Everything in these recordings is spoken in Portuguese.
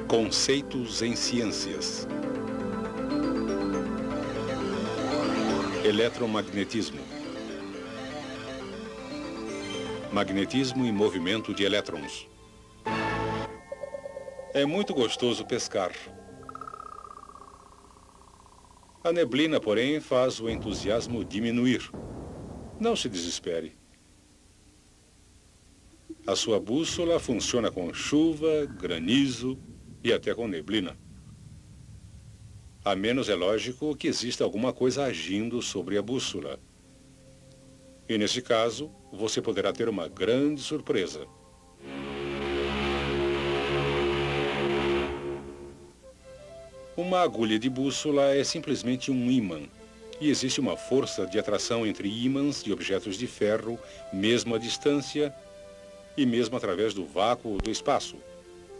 Conceitos em ciências. Eletromagnetismo. Magnetismo e movimento de elétrons. É muito gostoso pescar. A neblina, porém, faz o entusiasmo diminuir. Não se desespere. A sua bússola funciona com chuva, granizo e até com neblina. A menos é lógico que exista alguma coisa agindo sobre a bússola. E nesse caso, você poderá ter uma grande surpresa. Uma agulha de bússola é simplesmente um ímã. E existe uma força de atração entre ímãs de objetos de ferro, mesmo à distância e mesmo através do vácuo do espaço.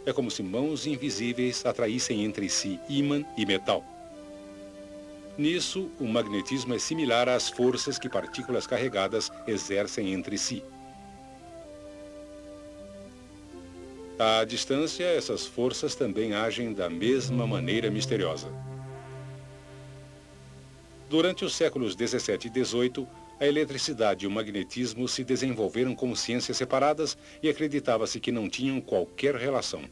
É como se mãos invisíveis atraíssem entre si ímã e metal. Nisso, o magnetismo é similar às forças que partículas carregadas exercem entre si. À distância, essas forças também agem da mesma maneira misteriosa. Durante os séculos 17 e 18, a eletricidade e o magnetismo se desenvolveram como ciências separadas e acreditava-se que não tinham qualquer relação.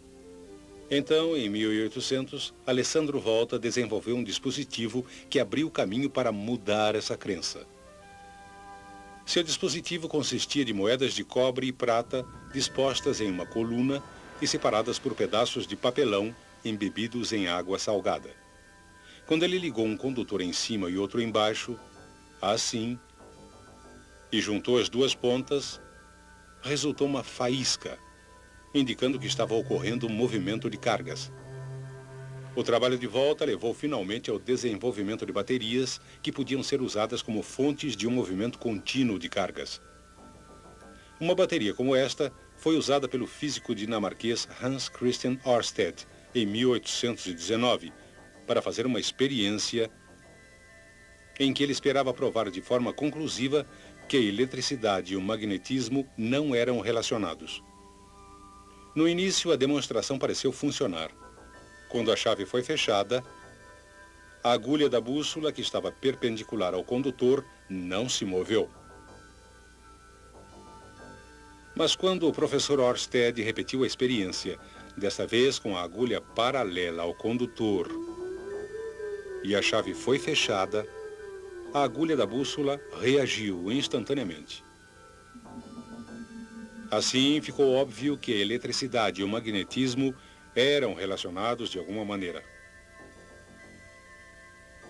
Então, em 1800, Alessandro Volta desenvolveu um dispositivo que abriu o caminho para mudar essa crença. Seu dispositivo consistia de moedas de cobre e prata dispostas em uma coluna e separadas por pedaços de papelão embebidos em água salgada. Quando ele ligou um condutor em cima e outro embaixo, assim, e juntou as duas pontas, resultou uma faísca, indicando que estava ocorrendo um movimento de cargas. O trabalho de Volta levou finalmente ao desenvolvimento de baterias que podiam ser usadas como fontes de um movimento contínuo de cargas. Uma bateria como esta foi usada pelo físico dinamarquês Hans Christian Ørsted em 1819 para fazer uma experiência em que ele esperava provar de forma conclusiva que a eletricidade e o magnetismo não eram relacionados. No início, a demonstração pareceu funcionar. Quando a chave foi fechada, a agulha da bússola, que estava perpendicular ao condutor, não se moveu. Mas quando o professor Ørsted repetiu a experiência, desta vez com a agulha paralela ao condutor, e a chave foi fechada, a agulha da bússola reagiu instantaneamente. Assim, ficou óbvio que a eletricidade e o magnetismo eram relacionados de alguma maneira.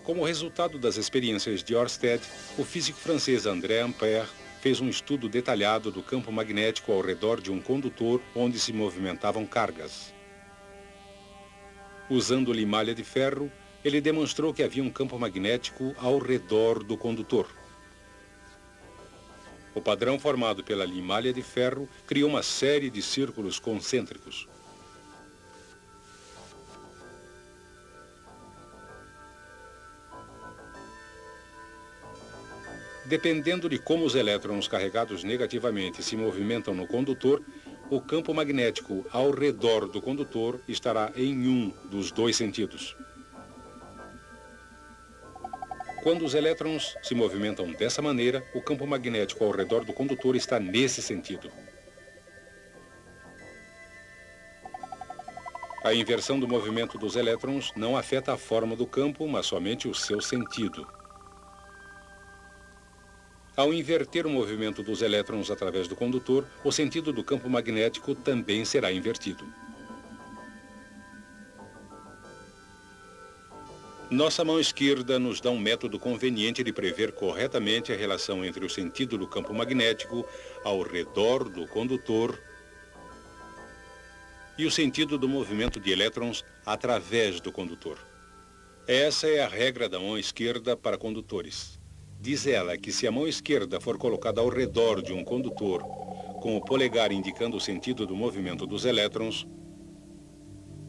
Como resultado das experiências de Ørsted, o físico francês André Ampère fez um estudo detalhado do campo magnético ao redor de um condutor onde se movimentavam cargas. Usando limalha de ferro, ele demonstrou que havia um campo magnético ao redor do condutor. O padrão formado pela limalha de ferro criou uma série de círculos concêntricos. Dependendo de como os elétrons carregados negativamente se movimentam no condutor, o campo magnético ao redor do condutor estará em um dos dois sentidos. Quando os elétrons se movimentam dessa maneira, o campo magnético ao redor do condutor está nesse sentido. A inversão do movimento dos elétrons não afeta a forma do campo, mas somente o seu sentido. Ao inverter o movimento dos elétrons através do condutor, o sentido do campo magnético também será invertido. Nossa mão esquerda nos dá um método conveniente de prever corretamente a relação entre o sentido do campo magnético ao redor do condutor e o sentido do movimento de elétrons através do condutor. Essa é a regra da mão esquerda para condutores. Diz ela que se a mão esquerda for colocada ao redor de um condutor, com o polegar indicando o sentido do movimento dos elétrons,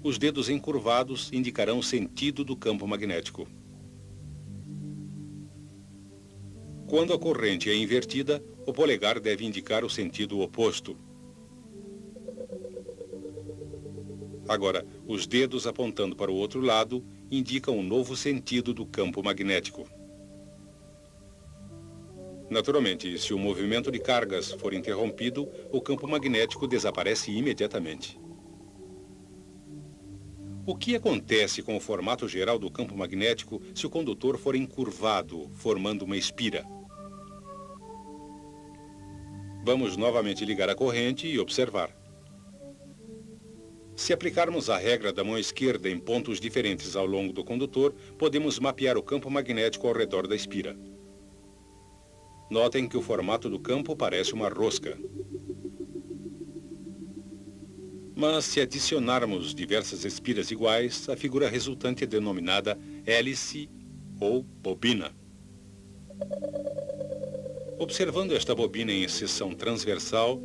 os dedos encurvados indicarão o sentido do campo magnético. Quando a corrente é invertida, o polegar deve indicar o sentido oposto. Agora, os dedos apontando para o outro lado indicam um novo sentido do campo magnético. Naturalmente, se o movimento de cargas for interrompido, o campo magnético desaparece imediatamente. O que acontece com o formato geral do campo magnético se o condutor for encurvado, formando uma espira? Vamos novamente ligar a corrente e observar. Se aplicarmos a regra da mão esquerda em pontos diferentes ao longo do condutor, podemos mapear o campo magnético ao redor da espira. Notem que o formato do campo parece uma rosca. Mas se adicionarmos diversas espiras iguais, a figura resultante é denominada hélice ou bobina. Observando esta bobina em seção transversal,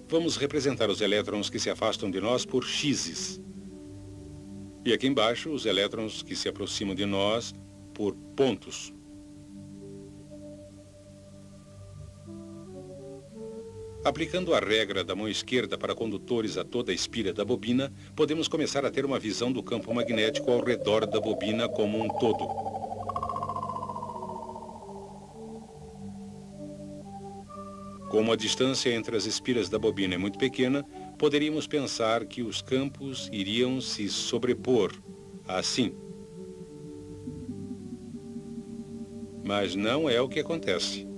vamos representar os elétrons que se afastam de nós por x's. E aqui embaixo, os elétrons que se aproximam de nós por pontos. Aplicando a regra da mão esquerda para condutores a toda a espira da bobina, podemos começar a ter uma visão do campo magnético ao redor da bobina como um todo. Como a distância entre as espiras da bobina é muito pequena, poderíamos pensar que os campos iriam se sobrepor, assim. Mas não é o que acontece.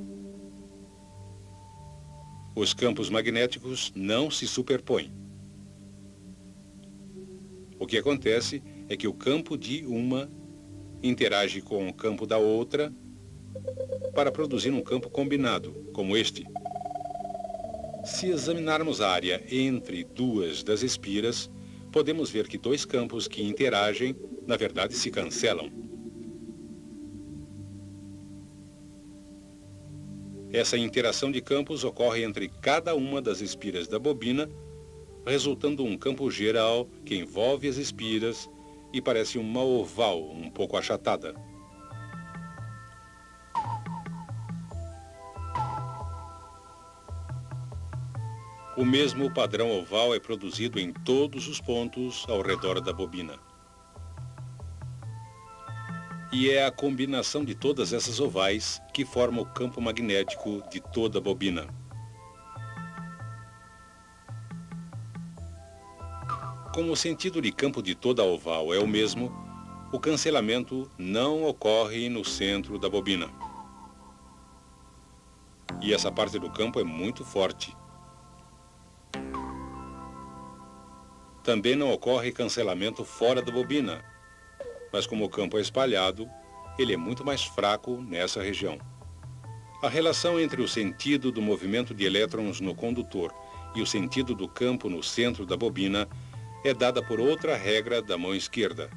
Os campos magnéticos não se superpõem. O que acontece é que o campo de uma interage com o campo da outra para produzir um campo combinado, como este. Se examinarmos a área entre duas das espiras, podemos ver que dois campos que interagem, na verdade, se cancelam. Essa interação de campos ocorre entre cada uma das espiras da bobina, resultando um campo geral que envolve as espiras e parece uma oval um pouco achatada. O mesmo padrão oval é produzido em todos os pontos ao redor da bobina. E é a combinação de todas essas ovais que forma o campo magnético de toda a bobina. Como o sentido de campo de toda a oval é o mesmo, o cancelamento não ocorre no centro da bobina. E essa parte do campo é muito forte. Também não ocorre cancelamento fora da bobina, mas como o campo é espalhado, ele é muito mais fraco nessa região. A relação entre o sentido do movimento de elétrons no condutor e o sentido do campo no centro da bobina é dada por outra regra da mão esquerda,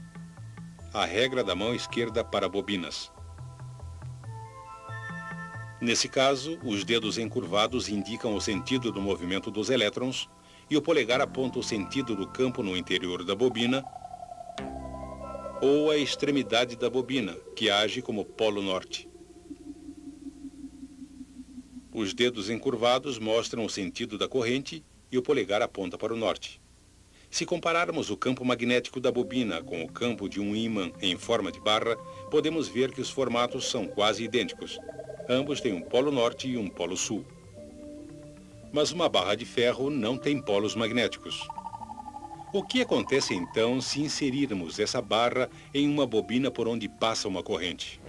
a regra da mão esquerda para bobinas. Nesse caso, os dedos encurvados indicam o sentido do movimento dos elétrons e o polegar aponta o sentido do campo no interior da bobina ou a extremidade da bobina, que age como polo norte. Os dedos encurvados mostram o sentido da corrente e o polegar aponta para o norte. Se compararmos o campo magnético da bobina com o campo de um ímã em forma de barra, podemos ver que os formatos são quase idênticos. Ambos têm um polo norte e um polo sul. Mas uma barra de ferro não tem polos magnéticos. O que acontece então se inserirmos essa barra em uma bobina por onde passa uma corrente?